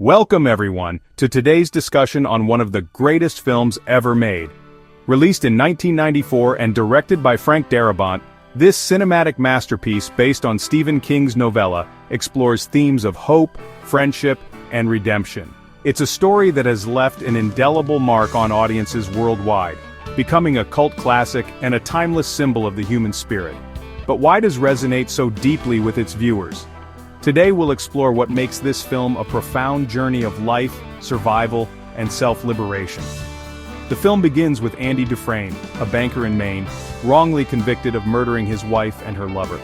Welcome everyone to today's discussion on one of the greatest films ever made. Released in 1994 and directed by Frank Darabont, this cinematic masterpiece based on Stephen King's novella explores themes of hope, friendship, and redemption. It's a story that has left an indelible mark on audiences worldwide, becoming a cult classic and a timeless symbol of the human spirit. But why does it resonate so deeply with its viewers? Today we'll explore what makes this film a profound journey of life, survival, and self-liberation. The film begins with Andy Dufresne, a banker in Maine, wrongly convicted of murdering his wife and her lover.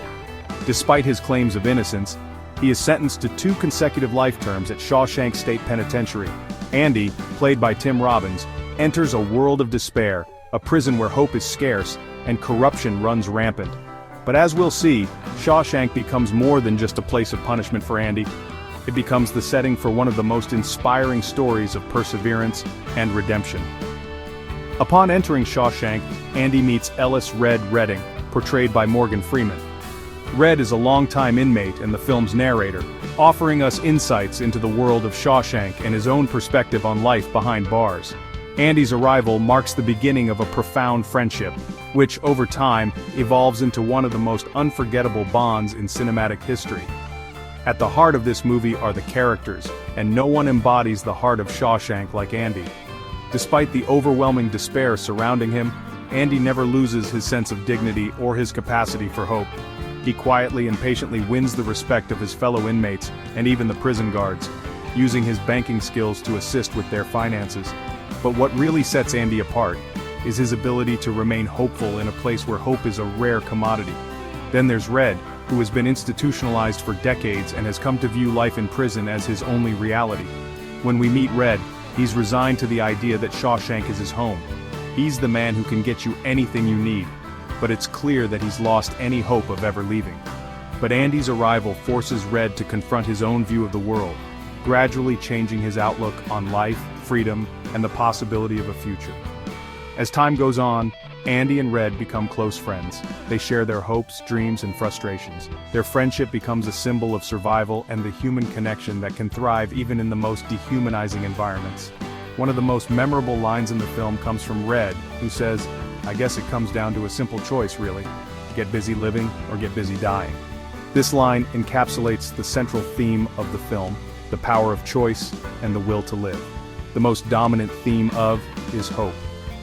Despite his claims of innocence, he is sentenced to 2 consecutive life terms at Shawshank State Penitentiary. Andy, played by Tim Robbins, enters a world of despair, a prison where hope is scarce, and corruption runs rampant. But as we'll see, Shawshank becomes more than just a place of punishment for Andy. It becomes the setting for one of the most inspiring stories of perseverance and redemption. Upon entering Shawshank, Andy meets Ellis "Red" Redding, portrayed by Morgan Freeman. Red is a longtime inmate and the film's narrator, offering us insights into the world of Shawshank and his own perspective on life behind bars. Andy's arrival marks the beginning of a profound friendship, which, over time, evolves into one of the most unforgettable bonds in cinematic history. At the heart of this movie are the characters, and no one embodies the heart of Shawshank like Andy. Despite the overwhelming despair surrounding him, Andy never loses his sense of dignity or his capacity for hope. He quietly and patiently wins the respect of his fellow inmates and even the prison guards, using his banking skills to assist with their finances. But what really sets Andy apart is his ability to remain hopeful in a place where hope is a rare commodity. Then there's Red, who has been institutionalized for decades and has come to view life in prison as his only reality. When we meet Red, he's resigned to the idea that Shawshank is his home. He's the man who can get you anything you need, but it's clear that he's lost any hope of ever leaving. But Andy's arrival forces Red to confront his own view of the world, gradually changing his outlook on life, freedom, and the possibility of a future. As time goes on, Andy and Red become close friends. They share their hopes, dreams, and frustrations. Their friendship becomes a symbol of survival and the human connection that can thrive even in the most dehumanizing environments. One of the most memorable lines in the film comes from Red, who says, "I guess it comes down to a simple choice, really. Get busy living or get busy dying." This line encapsulates the central theme of the film, the power of choice and the will to live. The most dominant theme of is hope.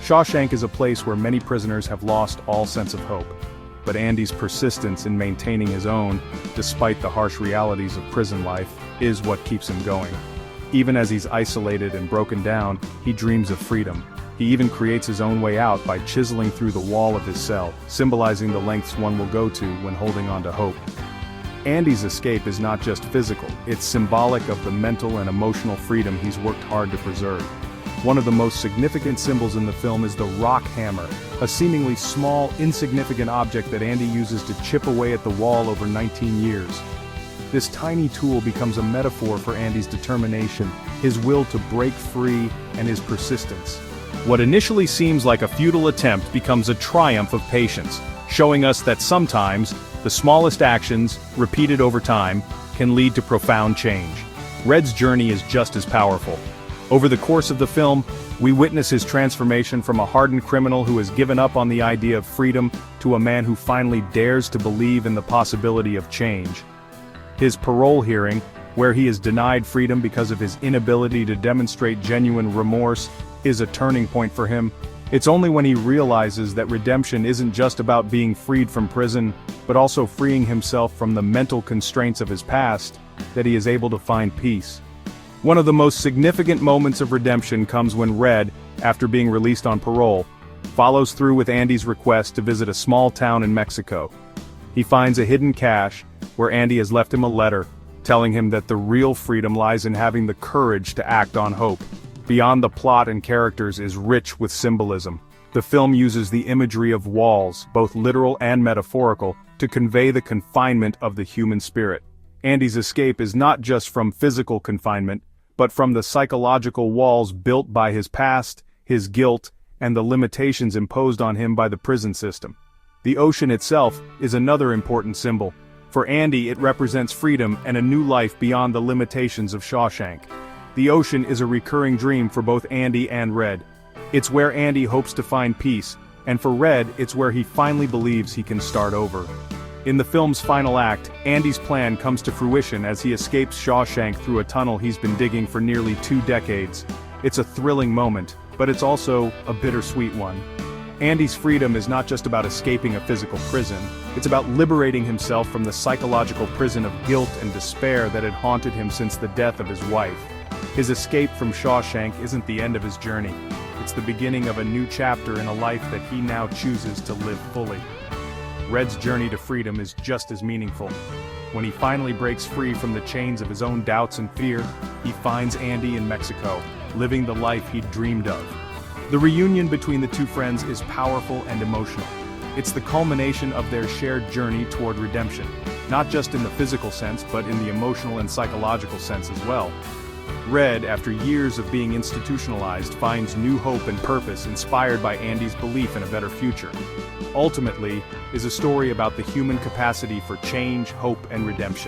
Shawshank is a place where many prisoners have lost all sense of hope. But Andy's persistence in maintaining his own, despite the harsh realities of prison life, is what keeps him going. Even as he's isolated and broken down, he dreams of freedom. He even creates his own way out by chiseling through the wall of his cell, symbolizing the lengths one will go to when holding on to hope. Andy's escape is not just physical, it's symbolic of the mental and emotional freedom he's worked hard to preserve. One of the most significant symbols in the film is the rock hammer, a seemingly small, insignificant object that Andy uses to chip away at the wall over 19 years. This tiny tool becomes a metaphor for Andy's determination, his will to break free, and his persistence. What initially seems like a futile attempt becomes a triumph of patience, showing us that sometimes, the smallest actions, repeated over time, can lead to profound change. Red's journey is just as powerful. Over the course of the film, we witness his transformation from a hardened criminal who has given up on the idea of freedom to a man who finally dares to believe in the possibility of change. His parole hearing, where he is denied freedom because of his inability to demonstrate genuine remorse, is a turning point for him. It's only when he realizes that redemption isn't just about being freed from prison, but also freeing himself from the mental constraints of his past, that he is able to find peace. One of the most significant moments of redemption comes when Red, after being released on parole, follows through with Andy's request to visit a small town in Mexico. He finds a hidden cache, where Andy has left him a letter, telling him that the real freedom lies in having the courage to act on hope. Beyond the plot and characters is rich with symbolism. The film uses the imagery of walls, both literal and metaphorical, to convey the confinement of the human spirit. Andy's escape is not just from physical confinement, but from the psychological walls built by his past, his guilt, and the limitations imposed on him by the prison system. The ocean itself is another important symbol. For Andy, it represents freedom and a new life beyond the limitations of Shawshank. The ocean is a recurring dream for both Andy and Red. It's where Andy hopes to find peace, and for Red, it's where he finally believes he can start over. In the film's final act, Andy's plan comes to fruition as he escapes Shawshank through a tunnel he's been digging for nearly 2 decades. It's a thrilling moment, but it's also a bittersweet one. Andy's freedom is not just about escaping a physical prison, it's about liberating himself from the psychological prison of guilt and despair that had haunted him since the death of his wife. His escape from Shawshank isn't the end of his journey. It's the beginning of a new chapter in a life that he now chooses to live fully. Red's journey to freedom is just as meaningful. When he finally breaks free from the chains of his own doubts and fear, he finds Andy in Mexico, living the life he'd dreamed of. The reunion between the two friends is powerful and emotional. It's the culmination of their shared journey toward redemption, not just in the physical sense but in the emotional and psychological sense as well. Red, after years of being institutionalized, finds new hope and purpose inspired by Andy's belief in a better future. Ultimately, is a story about the human capacity for change, hope, and redemption.